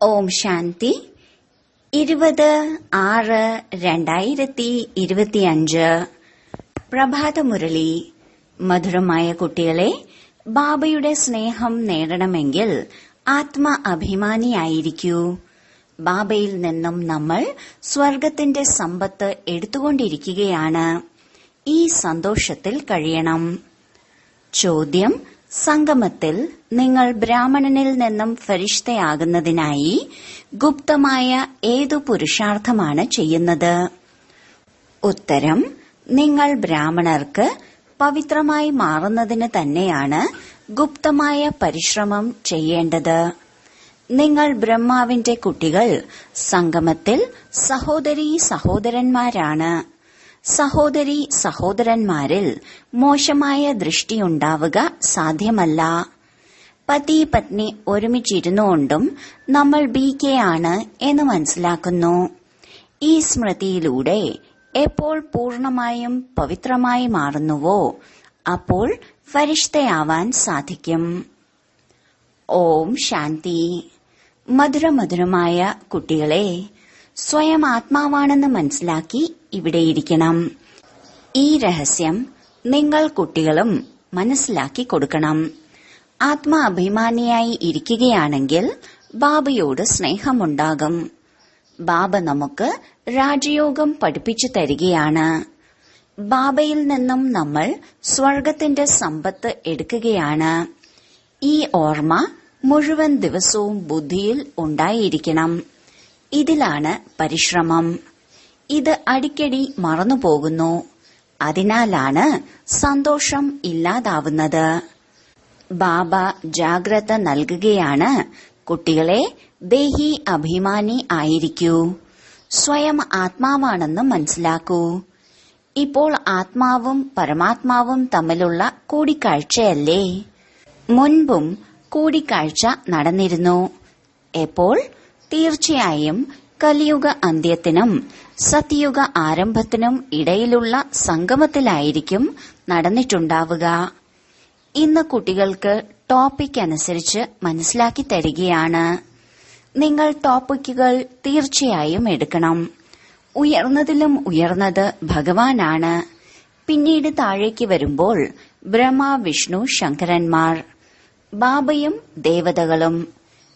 ഓം ശാന്തി 20/6/2025 പ്രഭാതമുരളി. മധുരമായ കുട്ടികളെ, ബാബയുടെ സ്നേഹം നേടണമെങ്കിൽ ആത്മ അഭിമാനിയായിരിക്കൂ. ബാബയിൽ നിന്നും നമ്മൾ സ്വർഗത്തിന്റെ സമ്പത്ത് എടുത്തുകൊണ്ടിരിക്കുകയാണ്. ഈ സന്തോഷത്തിൽ കഴിയണം. ചോദ്യം: സംഗമത്തിൽ നിങ്ങൾ ബ്രാഹ്മണനിൽ നിന്നും ഫരിഷ്തയാകുന്നതിനായി ഗുപ്തമായ ഏതു പുരുഷാർത്ഥമാണ് ചെയ്യുന്നത്? ഉത്തരം: നിങ്ങൾ ബ്രാഹ്മണർക്ക് പവിത്രമായി മാറുന്നതിന് തന്നെയാണ് ഗുപ്തമായ പരിശ്രമം ചെയ്യേണ്ടത്. നിങ്ങൾ ബ്രഹ്മാവിന്റെ കുട്ടികൾ സംഗമത്തിൽ സഹോദരീ സഹോദരന്മാരാണ്. സഹോദരീ സഹോദരന്മാരിൽ മോശമായ ദൃഷ്ടിയുണ്ടാവുക സാധ്യമല്ല. പതി പത്നി ഒരുമിച്ചിരുന്നുകൊണ്ടും നമ്മൾ BK ആണ് എന്ന് മനസ്സിലാക്കുന്നു. ഈ സ്മൃതിയിലൂടെ എപ്പോൾ പൂർണമായും പവിത്രമായി മാറുന്നുവോ അപ്പോൾ ഫരിഷ്തയാവാൻ സാധിക്കും. ഓം ശാന്തി. മധുരമധുരമായ കുട്ടികളെ, സ്വയം ആത്മാവാണെന്ന് മനസ്സിലാക്കി ഇവിടെയിരിക്കണം. ഈ രഹസ്യം നിങ്ങൾ കുട്ടികളും മനസ്സിലാക്കി കൊടുക്കണം. ആത്മാ അഭിമാനിയായി ഇരിക്കുകയാണെങ്കിൽ ബാബയോട് സ്നേഹമുണ്ടാകും. ബാബ നമുക്ക് രാജയോഗം പഠിപ്പിച്ചു തരികയാണ്. ബാബയിൽ നിന്നും നമ്മൾ സ്വർഗത്തിന്റെ സമ്പത്ത് എടുക്കുകയാണ്. ഈ ഓർമ്മ മുഴുവൻ ദിവസവും ബുദ്ധിയിൽ ഉണ്ടായിരിക്കണം. ഇതിലാണ് പരിശ്രമം. ഇത് അടിക്കടി മറന്നുപോകുന്നു. അതിനാലാണ് സന്തോഷം ഇല്ലാതാവുന്നത്. ബാബ ജാഗ്രത നൽകുകയാണ്. കുട്ടികളെ, ദേഹി അഭിമാനി ആയിരിക്കൂ. സ്വയം ആത്മാവാണെന്ന് മനസ്സിലാക്കൂ. ഇപ്പോൾ ആത്മാവും പരമാത്മാവും തമ്മിലുള്ള കൂടിക്കാഴ്ചയല്ലേ? മുൻപും കൂടിക്കാഴ്ച നടന്നിരുന്നു. എപ്പോൾ? തീർച്ചയായും കലിയുഗ അന്ത്യത്തിനും സത്യയുഗ ആരംഭത്തിനും ഇടയിലുള്ള സംഗമത്തിലായിരിക്കും നടന്നിട്ടുണ്ടാവുക. ഇന്ന് കുട്ടികൾക്ക് ടോപ്പിക് അനുസരിച്ച് മനസ്സിലാക്കി തരികയാണ്. നിങ്ങൾ ടോപ്പിക്കുകൾ തീർച്ചയായും എടുക്കണം. ഉയർന്നതിലും ഉയർന്നത് ഭഗവാനാണ്. പിന്നീട് താഴേക്ക് വരുമ്പോൾ ബ്രഹ്മ, വിഷ്ണു, ശങ്കരന്മാർ, ബാബയും ദേവതകളും,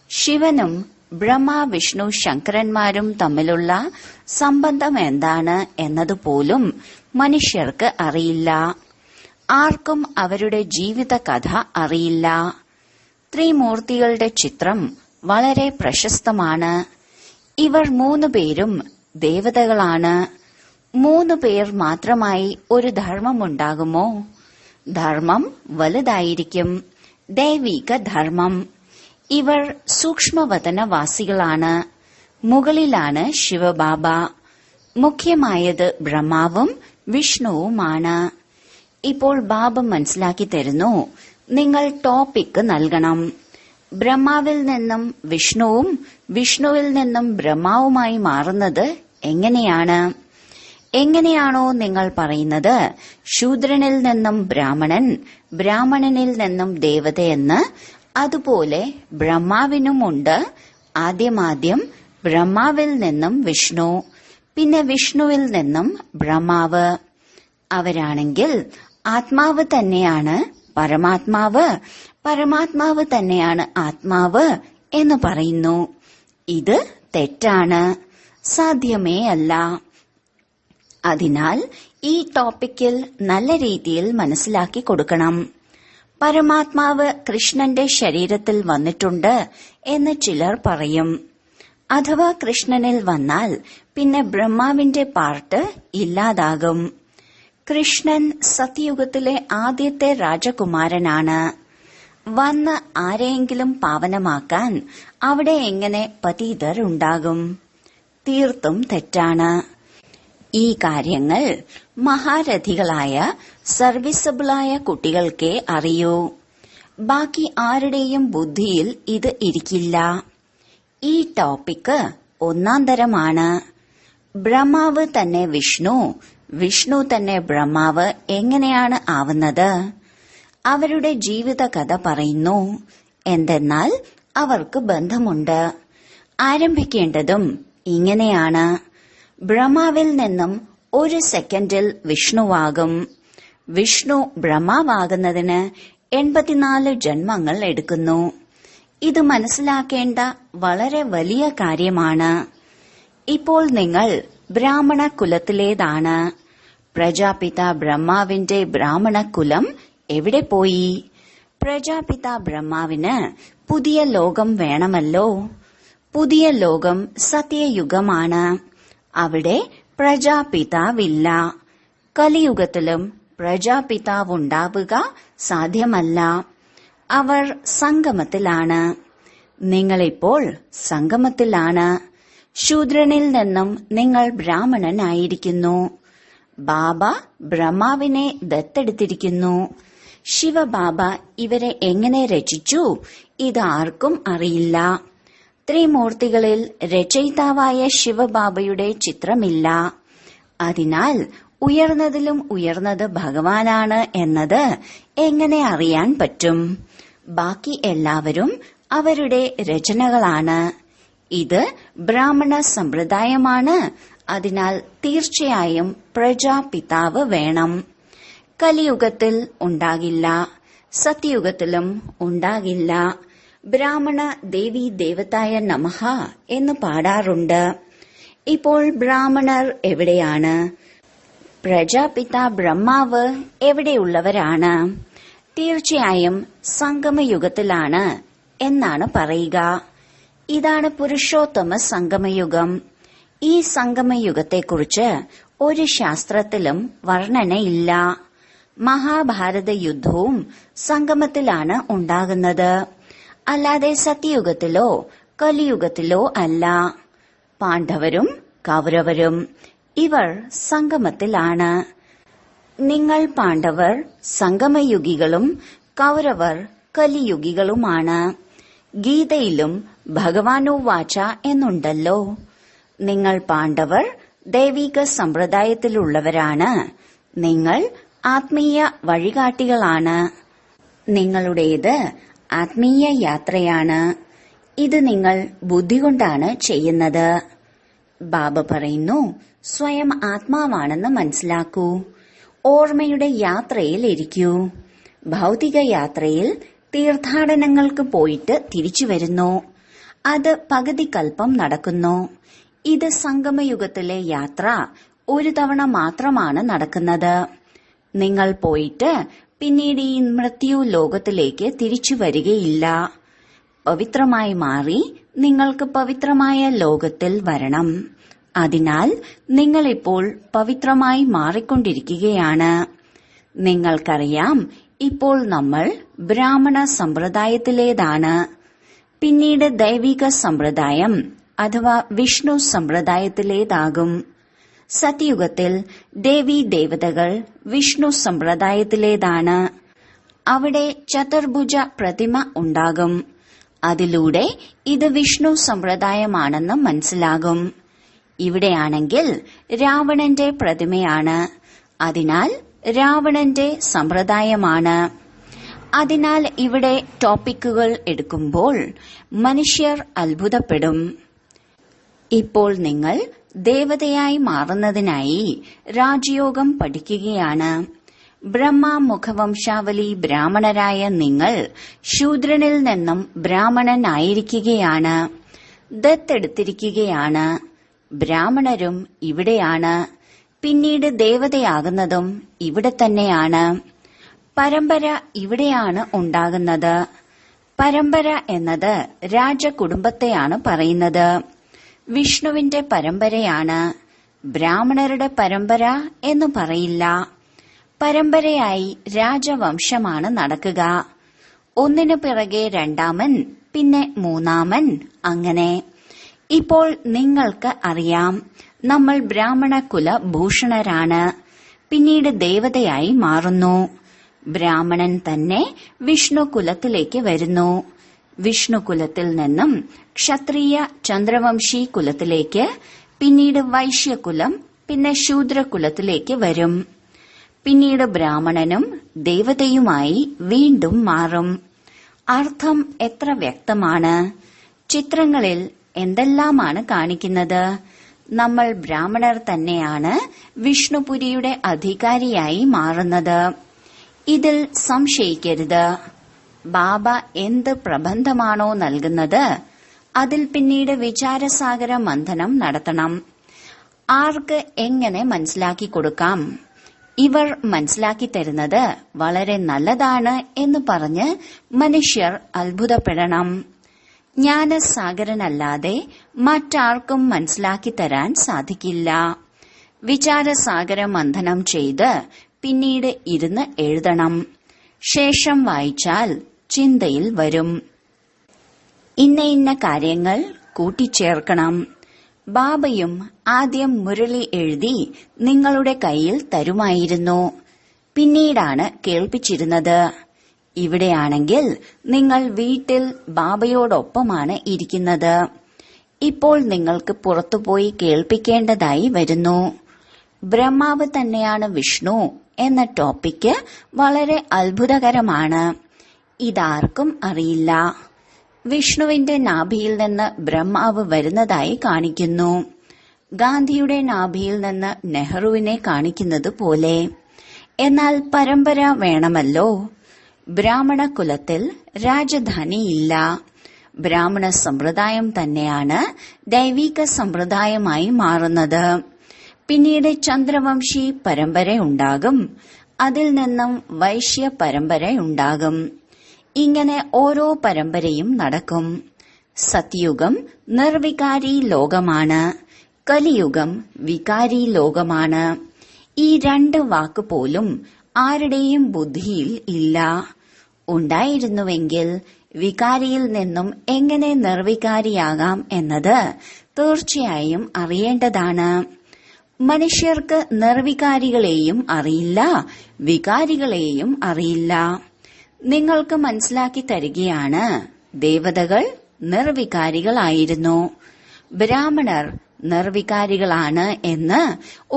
ശിവനും ബ്രഹ്മ, വിഷ്ണു, ശങ്കരന്മാരും തമ്മിലുള്ള സംബന്ധം എന്താണ് എന്നതുപോലും മനുഷ്യർക്ക് അറിയില്ല. ആർക്കും അവരുടെ ജീവിത കഥ അറിയില്ല. ത്രിമൂർത്തികളുടെ ചിത്രം വളരെ പ്രശസ്തമാണ്. ഇവർ 3 പേരും ദേവതകളാണ്. 3 പേർ മാത്രമായി ഒരു ധർമ്മമുണ്ടാകുമോ? ധർമ്മം വലുതായിരിക്കും. ദൈവിക ധർമ്മം. ഇവർ സൂക്ഷ്മവതനവാസികളാണ്. മുകളിലാണ് ശിവബാബ. മുഖ്യമായത് ബ്രഹ്മാവും വിഷ്ണുവുമാണ്. ഇപ്പോൾ ബാബ മനസ്സിലാക്കി തരുന്നു. നിങ്ങൾ ടോപ്പിക് നൽകണം. ബ്രഹ്മാവിൽ നിന്നും വിഷ്ണുവും വിഷ്ണുവിൽ നിന്നും ബ്രഹ്മാവുമായി മാറുന്നത് എങ്ങനെയാണ്? എങ്ങനെയാണോ നിങ്ങൾ പറയുന്നത് ശൂദ്രനിൽ നിന്നും ബ്രാഹ്മണൻ, ബ്രാഹ്മണനിൽ നിന്നും ദേവതയെന്ന്, അതുപോലെ ബ്രഹ്മാവിനുമുണ്ട്. ആദ്യമാദ്യം ബ്രഹ്മാവിൽ നിന്നും വിഷ്ണു, പിന്നെ വിഷ്ണുവിൽ നിന്നും ബ്രഹ്മാവ്. അവരാണെങ്കിൽ ആത്മാവ് തന്നെയാണ് പരമാത്മാവ്, പരമാത്മാവ് തന്നെയാണ് ആത്മാവ് എന്ന് പറയുന്നു. ഇത് തെറ്റാണ്. സാധ്യമേ അല്ല. അതിനാൽ ഈ ടോപ്പിക്കിൽ നല്ല രീതിയിൽ മനസ്സിലാക്കി കൊടുക്കണം. പരമാത്മാവ് കൃഷ്ണന്റെ ശരീരത്തിൽ വന്നിട്ടുണ്ട് എന്ന് ചിലർ പറയും. അഥവാ കൃഷ്ണനിൽ വന്നാൽ പിന്നെ ബ്രഹ്മാവിന്റെ പാർട്ട് ഇല്ലാതാകും. കൃഷ്ണൻ സത്യയുഗത്തിലെ ആദ്യത്തെ രാജകുമാരനാണ്. വന്ന് ആരെയെങ്കിലും പാവനമാക്കാൻ അവിടെ എങ്ങനെ പതീതർ ഉണ്ടാകും? തീർത്തും തെറ്റാണ്. ഈ കാര്യങ്ങൾ മഹാരഥികളായ സർവീസബിളായ കുട്ടികൾക്കേ അറിയൂ. ബാക്കി ആരുടെയും ബുദ്ധിയിൽ ഇത് ഇരിക്കില്ല. ഈ ടോപ്പിക്ക് ഒന്നാം തരമാണ്. ബ്രഹ്മാവ് തന്നെ വിഷ്ണു, വിഷ്ണു തന്നെ ബ്രഹ്മാവ് എങ്ങനെയാണ് ആവുന്നത്? അവരുടെ ജീവിത കഥ പറയുന്നു. എന്തെന്നാൽ അവർക്ക് ബന്ധമുണ്ട്. ആരംഭിക്കേണ്ടതും ഇങ്ങനെയാണ്. ബ്രഹ്മാവിൽ നിന്നും 1 സെക്കൻഡിൽ വിഷ്ണുവാകും. വിഷ്ണു ബ്രഹ്മാവാകുന്നതിന് 84 ജന്മങ്ങൾ എടുക്കുന്നു. ഇത് മനസ്സിലാക്കേണ്ട വളരെ വലിയ കാര്യമാണ്. ഇപ്പോൾ നിങ്ങൾ ബ്രാഹ്മണ കുലത്തിലേതാണ്. പ്രജാപിത ബ്രഹ്മാവിന്റെ ബ്രാഹ്മണ കുലം എവിടെ പോയി? പ്രജാപിത ബ്രഹ്മാവിന് പുതിയ ലോകം വേണമല്ലോ. പുതിയ ലോകം സത്യയുഗമാണ്. അവിടെ പ്രജാപിതാവില്ല. കലിയുഗത്തിലും പ്രജാപിതാവുണ്ടാവുക സാധ്യമല്ല. അവർ സംഗമത്തിലാണ്. നിങ്ങളിപ്പോൾ സംഗമത്തിലാണ്. ശൂദ്രനിൽ നിന്നും നിങ്ങൾ ബ്രാഹ്മണനായിരിക്കുന്നു. ബാബ ബ്രഹ്മാവിനെ ദത്തെടുത്തിരിക്കുന്നു. ശിവബാബ ഇവരെ എങ്ങനെ രചിച്ചു ഇതാർക്കും അറിയില്ല. ത്രിമൂർത്തികളിൽ രചയിതാവായ ശിവബാബയുടെ ചിത്രമില്ല. അതിനാൽ ഉയർന്നതിലും ഉയർന്നത് ഭഗവാനാണ് എന്നത് എങ്ങനെ അറിയാൻ പറ്റും? ബാക്കി എല്ലാവരും അവരുടെ രചനകളാണ്. ഇത് ബ്രാഹ്മണ സമ്പ്രദായമാണ്. അതിനാൽ തീർച്ചയായും പ്രജാപിതാവ് വേണം. കലിയുഗത്തിൽ ഉണ്ടാകില്ല. സത്യയുഗത്തിലും ഉണ്ടാകില്ല. ബ്രാഹ്മണ ദേവി ദേവതായ നമഃ എന്ന് പാടാറുണ്ട്. ഇപ്പോൾ ബ്രാഹ്മണർ എവിടെയാണ്? പ്രജാപിത ബ്രഹ്മാവ് എവിടെയുള്ളവരാണ്? തീർച്ചയായും സംഗമയുഗത്തിലാണ് എന്നാണ് പറയുക. ഇതാണ് പുരുഷോത്തമ സംഗമയുഗം. ഈ സംഗമയുഗത്തെക്കുറിച്ച് ഒരു ശാസ്ത്രത്തിലും വർണ്ണനയില്ല. മഹാഭാരത യുദ്ധവും സംഗമത്തിലാണ് ഉണ്ടാകുന്നത്, അല്ലാതെ സത്യയുഗത്തിലോ കലിയുഗത്തിലോ അല്ല. പാണ്ഡവരും കൗരവരും ഇവർ സംഗമത്തിലാണ്. നിങ്ങൾ പാണ്ഡവർ സംഗമയുഗികളും കൗരവർ കലിയുഗികളുമാണ്. ഗീതയിലും ഭഗവാനുവാച എന്നുണ്ടല്ലോ. നിങ്ങൾ പാണ്ഡവർ ദൈവിക സമ്പ്രദായത്തിലുള്ളവരാണ്. നിങ്ങൾ ആത്മീയ വഴികാട്ടികളാണ്. നിങ്ങളുടേത് ആത്മീയ യാത്രയാണ്. ഇത് നിങ്ങൾ ബുദ്ധി കൊണ്ടാണ് ചെയ്യുന്നത്. ബാബ പറയുന്നു, സ്വയം ആത്മാവാണെന്ന് മനസ്സിലാക്കൂ. ഓർമ്മയുടെ യാത്രയിൽ ഇരിക്കൂ. ഭൗതിക യാത്രയിൽ തീർത്ഥാടനങ്ങൾക്ക് പോയിട്ട് തിരിച്ചു വരുന്നു. അത് പകുതി കൽപ്പം നടക്കുന്നു. ഇത് സംഗമയുഗത്തിലെ യാത്ര ഒരു തവണ മാത്രമാണ് നടക്കുന്നത്. നിങ്ങൾ പോയിട്ട് പിന്നീട് ഈ മൃത്യു ലോകത്തിലേക്ക് തിരിച്ചു വരികയില്ല. പവിത്രമായി മാറി നിങ്ങൾക്ക് പവിത്രമായ ലോകത്തിൽ വരണം. അതിനാൽ നിങ്ങളിപ്പോൾ പവിത്രമായി മാറിക്കൊണ്ടിരിക്കുകയാണ്. നിങ്ങൾക്കറിയാം, ഇപ്പോൾ നമ്മൾ ബ്രാഹ്മണ സമ്പ്രദായത്തിലേതാണ്. പിന്നീട് ദൈവിക സമ്പ്രദായം അഥവാ വിഷ്ണു സമ്പ്രദായത്തിലേതാകും. സത്യയുഗത്തിൽ ദേവീ ദേവതകൾ വിഷ്ണു സമ്പ്രദായത്തിലേതാണ്. അവിടെ ചതുർഭുജ പ്രതിമ ഉണ്ടാകും. അതിലൂടെ ഇത് വിഷ്ണു സമ്പ്രദായമാണെന്ന് മനസ്സിലാകും. ഇവിടെയാണെങ്കിൽ രാവണന്റെ പ്രതിമയാണ്. അതിനാൽ രാവണന്റെ സമ്പ്രദായമാണ്. അതിനാൽ ഇവിടെ ടോപ്പിക്കുകൾ എടുക്കുമ്പോൾ മനുഷ്യർ അത്ഭുതപ്പെടും. ഇപ്പോൾ നിങ്ങൾ ദേവതയായി മാറുന്നതിനായി രാജയോഗം പഠിക്കുകയാണ്. ബ്രഹ്മ മുഖവംശാവലി ബ്രാഹ്മണരായ നിങ്ങൾ ശൂദ്രനിൽ നിന്നും ബ്രാഹ്മണനായിരിക്കുകയാണ്. ദത്തെടുത്തിരിക്കുകയാണ്. ബ്രാഹ്മണരും ഇവിടെയാണ്. പിന്നീട് ദേവതയാകുന്നതും ഇവിടെ തന്നെയാണ്. പരമ്പര ഇവിടെയാണ് ഉണ്ടാകുന്നത്. പരമ്പര എന്നത് രാജകുടുംബത്തെയാണ് പറയുന്നത്. വിഷ്ണുവിന്റെ പരമ്പരയാണ്. ബ്രാഹ്മണരുടെ പരമ്പര എന്ന് പറയില്ല. പരമ്പരയായി രാജവംശമാണ് നടക്കുക. ഒന്നിനു പിറകെ രണ്ടാമൻ, പിന്നെ മൂന്നാമൻ, അങ്ങനെ. ഇപ്പോൾ നിങ്ങൾക്ക് അറിയാം, നമ്മൾ ബ്രാഹ്മണ കുലഭൂഷണരാണ്. പിന്നീട് ദേവതയായി മാറുന്നു. ബ്രാഹ്മണൻ തന്നെ വിഷ്ണു കുലത്തിലേക്ക് വരുന്നു. വിഷ്ണു കുലത്തിൽ നിന്നും ക്ഷത്രിയ ചന്ദ്രവംശി കുലത്തിലേക്ക്, പിന്നീട് വൈശ്യകുലം, പിന്നെ ശൂദ്രകുലത്തിലേക്ക് വരും. പിന്നീട് ബ്രാഹ്മണനും ദേവതയുമായി വീണ്ടും മാറും. അർത്ഥം എത്ര വ്യക്തമാണ്! ചിത്രങ്ങളിൽ എന്തെല്ലാമാണ് കാണിക്കുന്നത്? നമ്മൾ ബ്രാഹ്മണർ തന്നെയാണ് വിഷ്ണുപുരിയുടെ അധികാരിയായി മാറുന്നത്. ഇതിൽ സംശയിക്കരുത്. ബാബ എന്ത് പ്രബന്ധമാണോ നൽകുന്നത് അതിൽ പിന്നീട് വിചാരസാഗര മന്ഥനം നടത്തണം. ആർക്ക് എങ്ങനെ മനസ്സിലാക്കി കൊടുക്കാം? ഇവർ മനസ്സിലാക്കി തരുന്നത് വളരെ നല്ലതാണ് എന്ന് പറഞ്ഞ് മനുഷ്യർ അത്ഭുതപ്പെടണം. ജ്ഞാനസാഗരനല്ലാതെ മറ്റാർക്കും മനസ്സിലാക്കി തരാൻ സാധിക്കില്ല. വിചാരസാഗര മന്ഥനം ചെയ്ത് പിന്നീട് ഇരുന്ന് എഴുതണം. ശേഷം വായിച്ചാൽ ചിന്തയിൽ വരും. ഇന്ന ഇന്ന കാര്യങ്ങൾ കൂട്ടിച്ചേർക്കണം. ബാബയും ആദ്യം മുരളി എഴുതി നിങ്ങളുടെ കയ്യിൽ തരുമായിരുന്നു. പിന്നീടാണ് കേൾപ്പിച്ചിരുന്നത്. ഇവിടെയാണെങ്കിൽ നിങ്ങൾ വീട്ടിൽ ബാബയോടൊപ്പമാണ് ഇരിക്കുന്നത്. ഇപ്പോൾ നിങ്ങൾക്ക് പുറത്തുപോയി കേൾപ്പിക്കേണ്ടതായി വരുന്നു. ബ്രഹ്മാവ് തന്നെയാണ് വിഷ്ണു എന്ന ടോപ്പിക്ക് വളരെ അത്ഭുതകരമാണ്. ഇതാർക്കും അറിയില്ല. വിഷ്ണുവിന്റെ നാഭിയിൽ നിന്ന് ബ്രഹ്മാവ് വരുന്നതായി കാണിക്കുന്നു. ഗാന്ധിയുടെ നാഭിയിൽ നിന്ന് നെഹ്റുവിനെ കാണിക്കുന്നത് പോലെ. എന്നാൽ പരമ്പര വേണമല്ലോ. ബ്രാഹ്മണ കുലത്തിൽ രാജധാനിയില്ല. ബ്രാഹ്മണ സമ്പ്രദായം തന്നെയാണ് ദൈവിക സമ്പ്രദായമായി മാറുന്നത്. പിന്നീട് ചന്ദ്രവംശി പരമ്പരയുണ്ടാകും. അതിൽ നിന്നും വൈശ്യ പരമ്പരയുണ്ടാകും. ഇങ്ങനെ ഓരോ പരമ്പരയും നടക്കും. സത്യുഗം നിർവികാരി ലോകമാണ്. കലിയുഗം വികാരി ലോകമാണ്. ഈ രണ്ട് വാക്ക് പോലും ആരുടെയും ബുദ്ധിയിൽ ഇല്ല. ഉണ്ടായിരുന്നുവെങ്കിൽ വികാരിയിൽ നിന്നും എങ്ങനെ നിർവികാരിയാകാം എന്നത് തീർച്ചയായും അറിയേണ്ടതാണ്. മനുഷ്യർക്ക് നിർവികാരികളെയും അറിയില്ല, വികാരികളെയും അറിയില്ല. നിങ്ങൾക്ക് മനസ്സിലാക്കി തരികയാണ്. ദേവതകൾ നിർവികാരികളായിരുന്നു. ബ്രാഹ്മണർ നിർവികാരികളാണ് എന്ന്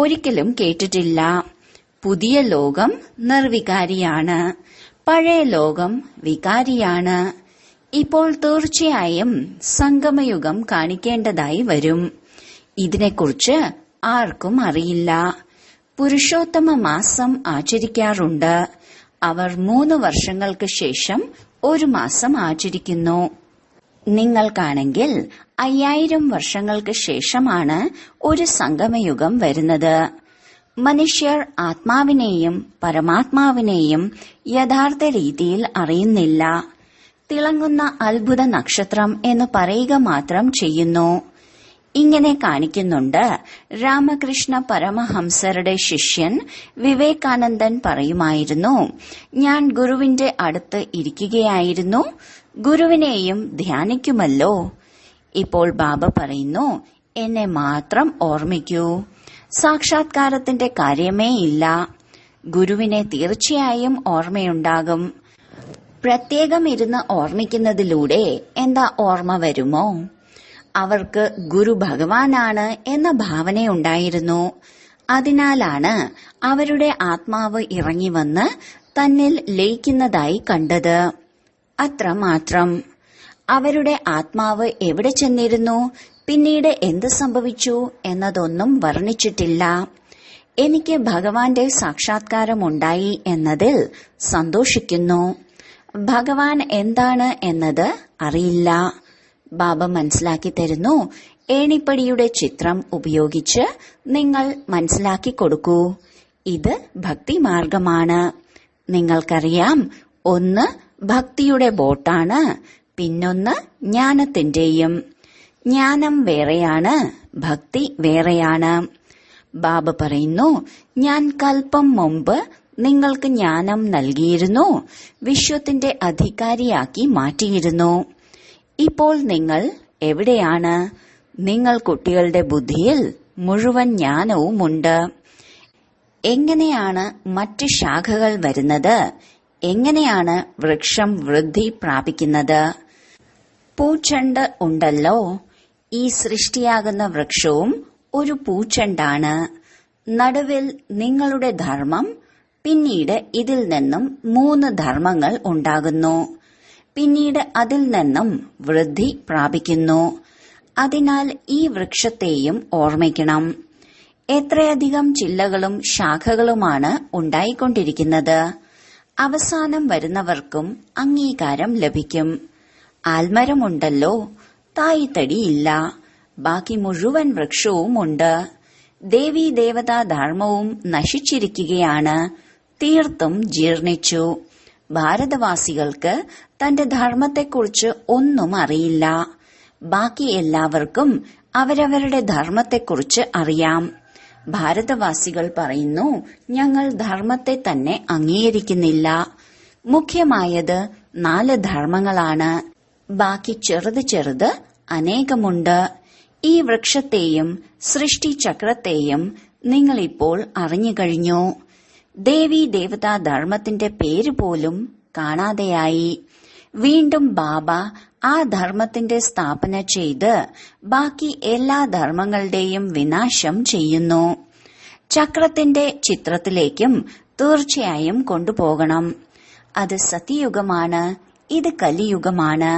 ഒരിക്കലും കേട്ടിട്ടില്ല. പുതിയ ലോകം നിർവികാരിയാണ്. പഴയ ലോകം വികാരിയാണ്. ഇപ്പോൾ തീർച്ചയായും സംഗമയുഗം കാണിക്കേണ്ടതായി വരും. ഇതിനെക്കുറിച്ച് ആർക്കും അറിയില്ല. പുരുഷോത്തമ മാസം ആചരിക്കാറുണ്ട്. അവർ 3 വർഷങ്ങൾക്ക് ശേഷം ഒരു മാസം ആചരിക്കുന്നു. നിങ്ങൾക്കാണെങ്കിൽ 5000 വർഷങ്ങൾക്ക് ശേഷമാണ് ഒരു സംഗമയുഗം വരുന്നത്. മനുഷ്യർ ആത്മാവിനെയും പരമാത്മാവിനെയും യഥാർത്ഥ രീതിയിൽ അറിയുന്നില്ല. തിളങ്ങുന്ന അത്ഭുത നക്ഷത്രം എന്ന് പറയുക മാത്രം ചെയ്യുന്നു. ഇങ്ങനെ കാണിക്കുന്നുണ്ട്. രാമകൃഷ്ണ പരമഹംസരുടെ ശിഷ്യൻ വിവേകാനന്ദൻ പറയുമായിരുന്നു, ഞാൻ ഗുരുവിന്റെ അടുത്ത് ഇരിക്കുകയായിരുന്നു. ഗുരുവിനെയും ധ്യാനിക്കുമല്ലോ. ഇപ്പോൾ ബാബ പറയുന്നു, എന്നെ മാത്രം ഓർമ്മിക്കൂ. സാക്ഷാത്കാരത്തിന്റെ കാര്യമേ ഇല്ല. ഗുരുവിനെ തീർച്ചയായും ഓർമ്മയുണ്ടാകും. പ്രത്യേകം ഇരുന്ന് ഓർമ്മിക്കുന്നതിലൂടെ എന്താ ഓർമ്മ വരുമോ? അവർക്ക് ഗുരു ഭഗവാനാണ് എന്ന ഭാവനയുണ്ടായിരുന്നു. അതിനാലാണ് അവരുടെ ആത്മാവ് ഇറങ്ങി വന്ന് തന്നിൽ ലയിക്കുന്നതായി കണ്ടത്. അത്രമാത്രം. അവരുടെ ആത്മാവ് എവിടെ ചെന്നിരുന്നു, പിന്നീട് എന്ത് സംഭവിച്ചു എന്നതൊന്നും വർണ്ണിച്ചിട്ടില്ല. എനിക്ക് ഭഗവാന്റെ സാക്ഷാത്കാരമുണ്ടായി എന്നതിൽ സന്തോഷിക്കുന്നു. ഭഗവാൻ എന്താണ് എന്നത് അറിയില്ല. ബാബ മനസ്സിലാക്കി തരുന്നു. ഏണിപ്പടിയുടെ ചിത്രം ഉപയോഗിച്ച് നിങ്ങൾ മനസ്സിലാക്കി കൊടുക്കൂ. ഇത് ഭക്തിമാർഗമാണ്. നിങ്ങൾക്കറിയാം, ഒന്ന് ഭക്തിയുടെ ബോട്ടാണ്, പിന്നൊന്ന് ജ്ഞാനത്തിന്റെയും. ജ്ഞാനം വേറെയാണ്, ഭക്തി വേറെയാണ്. ബാബ പറയുന്നു, ഞാൻ കൽപ്പം മുമ്പ് നിങ്ങൾക്ക് ജ്ഞാനം നൽകിയിരുന്നു, വിശ്വത്തിന്റെ അധികാരിയാക്കി മാറ്റിയിരുന്നു. ഇപ്പോൾ നിങ്ങൾ എവിടെയാണ്? നിങ്ങൾ കുട്ടികളുടെ ബുദ്ധിയിൽ മുഴുവൻ ജ്ഞാനവുമുണ്ട്. എങ്ങനെയാണ് മറ്റ് ശാഖകൾ വരുന്നത്? എങ്ങനെയാണ് വൃക്ഷം വൃദ്ധി പ്രാപിക്കുന്നത്? പൂച്ചെണ്ട് ഉണ്ടല്ലോ. ഈ സൃഷ്ടിയാകുന്ന വൃക്ഷവും ഒരു പൂച്ചെണ്ടാണ്. നടുവിൽ നിങ്ങളുടെ ധർമ്മം, പിന്നീട് ഇതിൽ നിന്നും 3 ധർമ്മങ്ങൾ ഉണ്ടാകുന്നു. പിന്നീട് അതിൽ നിന്നും വൃദ്ധി പ്രാപിക്കുന്നു. അതിനാൽ ഈ വൃക്ഷത്തെയും ഓർമ്മിക്കണം. എത്രയധികം ചില്ലകളും ശാഖകളുമാണ് ഉണ്ടായിക്കൊണ്ടിരിക്കുന്നത്. അവസാനം വരുന്നവർക്കും അംഗീകാരം ലഭിക്കും. ആൽമരമുണ്ടല്ലോ, തായ്തടിയില്ല. ബാക്കി മുഴുവൻ വൃക്ഷവുമുണ്ട്. ദേവീ ദേവതാ ധർമ്മവും നശിച്ചിരിക്കുകയാണ്. തീർത്തും ജീർണിച്ചു. ഭാരതവാസികൾക്ക് തന്റെ ധർമ്മത്തെക്കുറിച്ച് ഒന്നും അറിയില്ല. ബാക്കി എല്ലാവർക്കും അവരവരുടെ ധർമ്മത്തെക്കുറിച്ച് അറിയാം. ഭാരതവാസികൾ പറയുന്നു, ഞങ്ങൾ ധർമ്മത്തെ തന്നെ അംഗീകരിക്കുന്നില്ല. മുഖ്യമായത് 4 ധർമ്മങ്ങളാണ്. ബാക്കി ചെറുത് ചെറുത് അനേകമുണ്ട്. ഈ വൃക്ഷത്തെയും സൃഷ്ടിചക്രത്തെയും നിങ്ങളിപ്പോൾ അറിഞ്ഞുകഴിഞ്ഞു. ദേവീ ദേവതാ ധർമ്മത്തിന്റെ പേര് പോലും കാണാതെയായി. വീണ്ടും ബാബ ആ ധർമ്മത്തിന്റെ സ്ഥാപന ചെയ്ത് ബാക്കി എല്ലാ ധർമ്മങ്ങളുടെയും വിനാശം ചെയ്യുന്നു. ചക്രത്തിന്റെ ചിത്രത്തിലേക്കും തീർച്ചയായും കൊണ്ടുപോകണം. അത് സത്യയുഗമാണ്, ഇത് കലിയുഗമാണ്.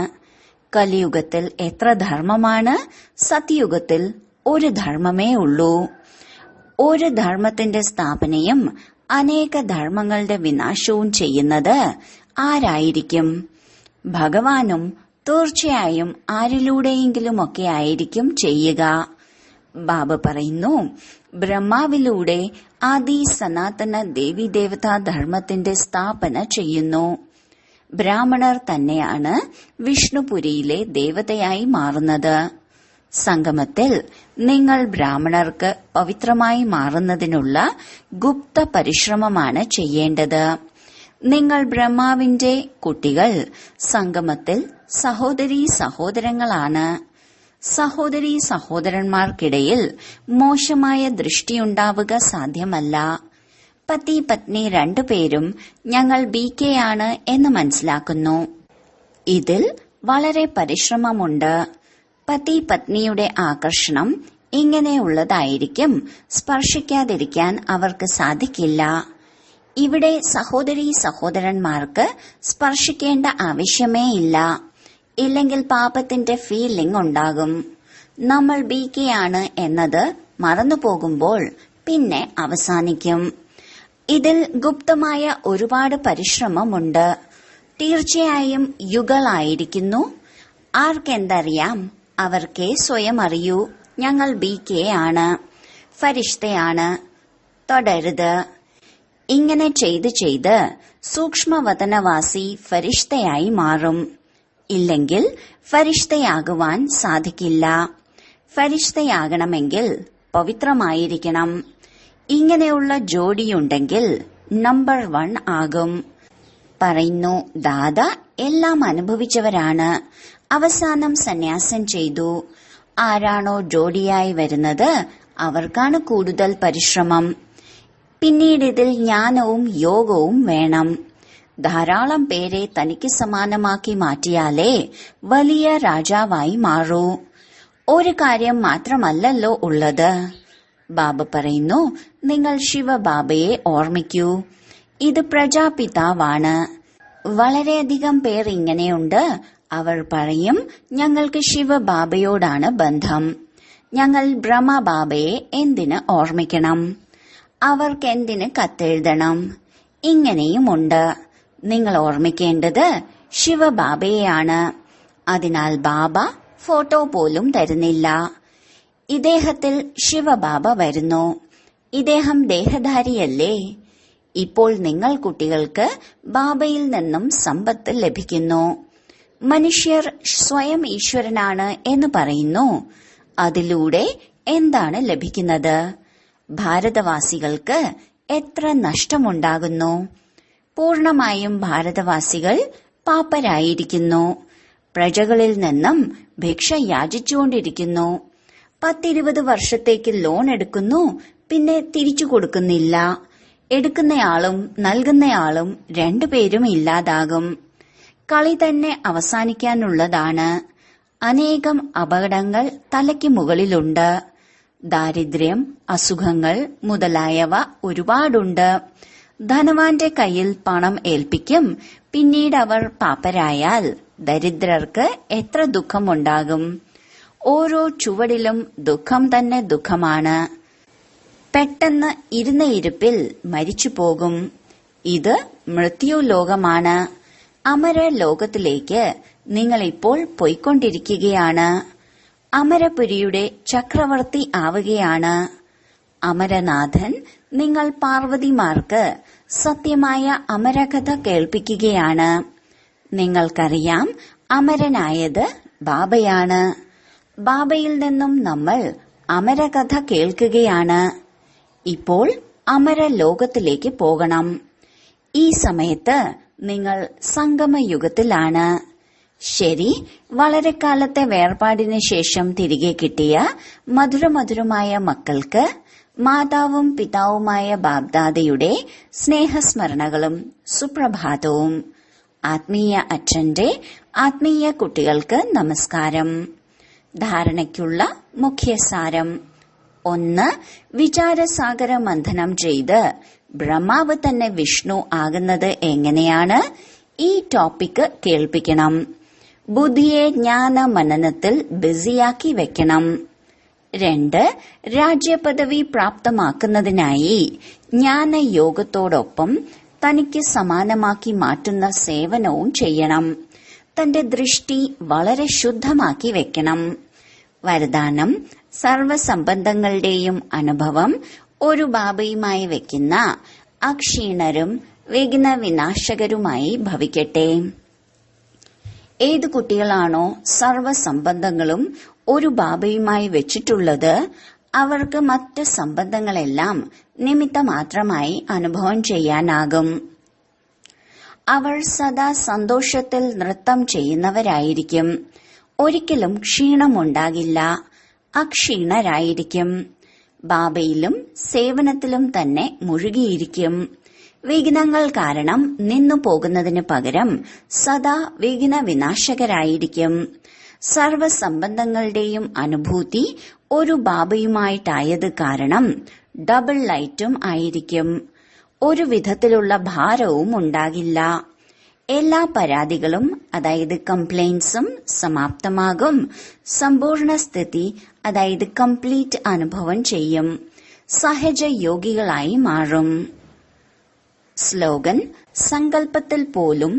കലിയുഗത്തിൽ എത്ര ധർമ്മമാണ്? സത്യയുഗത്തിൽ ഒരു ധർമ്മമേ ഉള്ളൂ. ഒരു ധർമ്മത്തിന്റെ സ്ഥാപനയും അനേക ധർമ്മങ്ങളുടെ വിനാശവും ചെയ്യുന്നത് ആരായിരിക്കും? ഭഗവാനും തീർച്ചയായും ആരിലൂടെയെങ്കിലുമൊക്കെ ആയിരിക്കും ചെയ്യുക. ബാബ പറയുന്നു, ബ്രഹ്മാവിലൂടെ ആദി സനാതന ദേവി ദേവതാ ധർമ്മത്തിന്റെ സ്ഥാപന ചെയ്യുന്നു. ബ്രാഹ്മണർ തന്നെയാണ് വിഷ്ണുപുരിയിലെ ദേവതയായി മാറുന്നത്. സംഗമത്തിൽ നിങ്ങൾ ബ്രാഹ്മണർക്ക് പവിത്രമായി മാറുന്നതിനുള്ള ഗുപ്ത പരിശ്രമമാണ് ചെയ്യേണ്ടത്. നിങ്ങൾ ബ്രഹ്മാവിന്റെ കുട്ടികൾ സംഗമത്തിൽ സഹോദരീ സഹോദരങ്ങളാണ്. സഹോദരീ സഹോദരന്മാർക്കിടയിൽ മോശമായ ദൃഷ്ടിയുണ്ടാവുക സാധ്യമല്ല. പതി പത്നി രണ്ടുപേരും ഞങ്ങൾ BK ആണ് എന്ന് മനസ്സിലാക്കുന്നു. ഇതിൽ വളരെ പരിശ്രമമുണ്ട്. പതി പത്നിയുടെ ആകർഷണം ഇങ്ങനെയുള്ളതായിരിക്കും. സ്പർശിക്കാതിരിക്കാൻ അവർക്ക് സാധിക്കില്ല. ഇവിടെ സഹോദരീ സഹോദരന്മാർക്ക് സ്പർശിക്കേണ്ട ആവശ്യമേ ഇല്ല. ഇല്ലെങ്കിൽ പാപത്തിന്റെ ഫീലിംഗ് ഉണ്ടാകും. നമ്മൾ BK ആണ് എന്നത് മറന്നുപോകുമ്പോൾ പിന്നെ അവസാനിക്കും. ഇതിൽ ഗുപ്തമായ ഒരുപാട് പരിശ്രമമുണ്ട്. തീർച്ചയായും യുഗളായിരിക്കുന്നു. ആർക്കെന്തറിയാം? അവർക്കേ സ്വയം അറിയൂ. ഞങ്ങൾ BK ആണ്, ഫരിഷ്തയാണ്. തുടരുത്. ഇങ്ങനെ ചെയ്ത് ചെയ്ത് സൂക്ഷ്മവതനവാസി ഫരിഷ്തയായി മാറും. ഇല്ലെങ്കിൽ ഫരിഷ്തയാകുവാൻ സാധിക്കില്ല. ഫരിഷ്തയാകണമെങ്കിൽ പവിത്രമായിരിക്കണം. ഇങ്ങനെയുള്ള ജോഡിയുണ്ടെങ്കിൽ നമ്പർ 1 ആകും. പറയുന്നു, ദാദ എല്ലാം അനുഭവിച്ചവരാണ്. അവസാനം സന്യാസം ചെയ്തു. ആരാണോ ജോഡിയായി വരുന്നത് അവർക്കാണ് കൂടുതൽ പരിശ്രമം. പിന്നീട് ഇതിൽ ജ്ഞാനവും യോഗവും വേണം. ധാരാളം പേരെ തനിക്ക് സമാനമാക്കി മാറ്റിയാലേ വലിയ രാജാവായി മാറൂ. ഒരു കാര്യം മാത്രമല്ലല്ലോ ഉള്ളത്. ബാബ പറയുന്നു, നിങ്ങൾ ശിവബാബയെ ഓർമ്മിക്കൂ. ഇത് പ്രജാപിതാവാണ്. വളരെയധികം പേർ ഇങ്ങനെയുണ്ട്. അവർ പറയും, ഞങ്ങൾക്ക് ശിവബാബയോടാണ് ബന്ധം. ഞങ്ങൾ ബ്രഹ്മബാബയെ എന്തിന് ഓർമ്മിക്കണം? അവർക്കെന്തിന് കത്തെഴുതണം? ഇങ്ങനെയുമുണ്ട്. നിങ്ങൾ ഓർമ്മിക്കേണ്ടത് ശിവബാബയെയാണ്. അതിനാൽ ബാബ ഫോട്ടോ പോലും തരുന്നില്ല. ഇദ്ദേഹത്തിൽ ശിവബാബ വരുന്നു. ഇദ്ദേഹം ദേഹധാരിയല്ലേ? ഇപ്പോൾ നിങ്ങൾ കുട്ടികൾക്ക് ബാബയിൽ നിന്നും സമ്പത്ത് ലഭിക്കുന്നു. മനുഷ്യർ സ്വയം ഈശ്വരനാണ് എന്ന് പറയുന്നു. അതിലൂടെ എന്താണ് ലഭിക്കുന്നത്? ഭാരതവാസികൾക്ക് എത്ര നഷ്ടമുണ്ടാകുന്നു? പൂർണമായും ഭാരതവാസികൾ പാപ്പരായിരിക്കുന്നു. പ്രജകളിൽ നിന്നും ഭിക്ഷ യാചിച്ചുകൊണ്ടിരിക്കുന്നു. 10-20 വർഷത്തേക്ക് ലോൺ എടുക്കുന്നു, പിന്നെ തിരിച്ചു കൊടുക്കുന്നില്ല. എടുക്കുന്നയാളും നൽകുന്നയാളും രണ്ടുപേരും ഇല്ലാതാകും. കളി തന്നെ അവസാനിക്കാനുള്ളതാണ്. അനേകം അപകടങ്ങൾ തലയ്ക്ക് മുകളിലുണ്ട്. ദാരിദ്ര്യം, അസുഖങ്ങൾ മുതലായവ ഒരുപാടുണ്ട്. ധനവാന്റെ കയ്യിൽ പണം ഏൽപ്പിക്കും. പിന്നീട് അവർ പാപ്പരായാൽ ദരിദ്രർക്ക് എത്ര ദുഃഖമുണ്ടാകും. ഓരോ ചുവടിലും ദുഃഖം തന്നെ ദുഃഖമാണ്. പെട്ടെന്ന് ഇരുന്ന ഇരിപ്പിൽ മരിച്ചു പോകും. ഇത് മൃത്യുലോകമാണ്. അമര ലോകത്തിലേക്ക് നിങ്ങൾ ഇപ്പോൾ പോയിക്കൊണ്ടിരിക്കുകയാണ്. അമരപുരിയുടെ ചക്രവർത്തി ആവുകയാണ്. അമരനാഥൻ നിങ്ങൾ പാർവതിമാർക്ക് സത്യമായ അമരകഥ കേൾപ്പിക്കുകയാണ്. നിങ്ങൾക്കറിയാം, അമരനായത് ബാബയാണ്. ബാബയിൽ നിന്നും നമ്മൾ അമരകഥ കേൾക്കുകയാണ്. ഇപ്പോൾ അമര ലോകത്തിലേക്ക് പോകണം. ഈ സമയത്ത് നിങ്ങൾ സംഗമയുഗത്തിലാണ്. ശരി, വളരെ കാലത്തെ വേർപാടിന് ശേഷം തിരികെ കിട്ടിയ മധുരമധുരമായ മക്കൾക്ക് മാതാവും പിതാവുമായ ബാബ്ദാദയുടെ സ്നേഹസ്മരണകളും സുപ്രഭാതവും. ആത്മീയ അച്ഛന്റെ ആത്മീയ കുട്ടികൾക്ക് നമസ്കാരം. ധാരണയ്ക്കുള്ള മുഖ്യസാരം: 1. വിചാരസാഗര മന്ഥനം ചെയ്ത് ബ്രഹ്മാവ് തന്നെ വിഷ്ണു ആകുന്നത് എങ്ങനെയാണ്? ഈ ടോപ്പിക് കേൾപ്പിക്കണം. ബുദ്ധിയെ ജ്ഞാന മനനത്തിൽ ബിസിയാക്കി വെക്കണം. 2. രാജ്യപദവി പ്രാപ്തമാക്കുന്നതിനായി ജ്ഞാനയോഗത്തോടൊപ്പം തനിക്ക് സമാനമാക്കി മാറ്റുന്ന സേവനവും ചെയ്യണം. തന്റെ ദൃഷ്ടി വളരെ ശുദ്ധമാക്കി വെക്കണം. വരദാനം: സർവസംബന്ധങ്ങളുടെയും അനുഭവം ഒരു ബാബയുമായി വെക്കുന്ന അക്ഷീണരും വിഘ്ന വിനാശകരുമായി ഭവിക്കട്ടെ. ഏത് കുട്ടികളാണോ സർവസംബന്ധങ്ങളും ഒരു ബാബയുമായി വെച്ചിട്ടുള്ളത്, അവർക്ക് മറ്റ് സംബന്ധങ്ങളെല്ലാം നിമിത്തമാത്രമായി അനുഭവം ചെയ്യാനാകും. അവർ സദാ സന്തോഷത്തിൽ നൃത്തം ചെയ്യുന്നവരായിരിക്കും. ഒരിക്കലും ക്ഷീണമുണ്ടാകില്ല. അക്ഷീണരായിരിക്കും. ബാബയിലും സേവനത്തിലും തന്നെ മുഴുകിയിരിക്കും. വിഘ്നങ്ങൾ കാരണം നിന്നു പോകുന്നതിന് പകരം സദാ വിഘ്ന വിനാശകരായിരിക്കും. സർവസംബന്ധങ്ങളുടെയും അനുഭൂതി ഒരു ബാബയുമായിട്ടായത് കാരണം ഡബിൾ ലൈറ്റും ആയിരിക്കും. ഒരു വിധത്തിലുള്ള ഭാരവും ഉണ്ടാകില്ല. എല്ലാ പരാതികളും, അതായത് കംപ്ലൈൻസും സമാപ്തമാകും. സമ്പൂർണ്ണ സ്ഥിതി, അതായത് കംപ്ലീറ്റ് അനുഭവം ചെയ്യും. സഹജ യോഗികളായി മാറും. സ്ലോഗൻ: സങ്കല്പത്തിൽ പോലും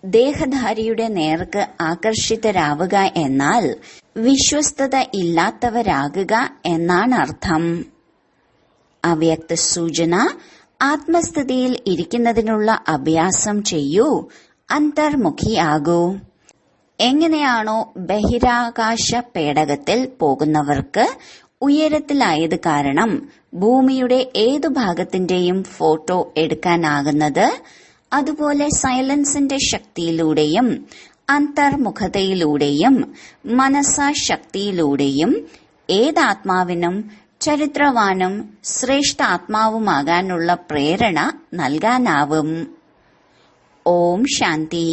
ദേഹധാരിയുടെ നേർക്ക് ആകർഷിതരാവുക എന്നാൽ വിശ്വസ്തത ഇല്ലാത്തവരാകുക എന്നാണ് അർത്ഥം. അവ്യക്ത സൂചന: ആത്മസ്ഥിതിയിൽ ഇരിക്കുന്നതിനുള്ള അഭ്യാസം ചെയ്യൂ. അന്തർമുഖിയാകൂ. എങ്ങനെയാണോ ബഹിരാകാശ പേടകത്തിൽ പോകുന്നവർക്ക് ഉയരത്തിലായത് കാരണം ഭൂമിയുടെ ഏതു ഭാഗത്തിന്റെയും ഫോട്ടോ എടുക്കാനാകുന്നത്, അതുപോലെ സൈലൻസിന്റെ ശക്തിയിലൂടെയും അന്തർമുഖതയിലൂടെയും മനസാശക്തിയിലൂടെയും ഏതാത്മാവിനും ചരിത്രവാനും ശ്രേഷ്ഠ ആത്മാവുമാകാനുള്ള പ്രേരണ നൽകാനാവും. ഓം ശാന്തി.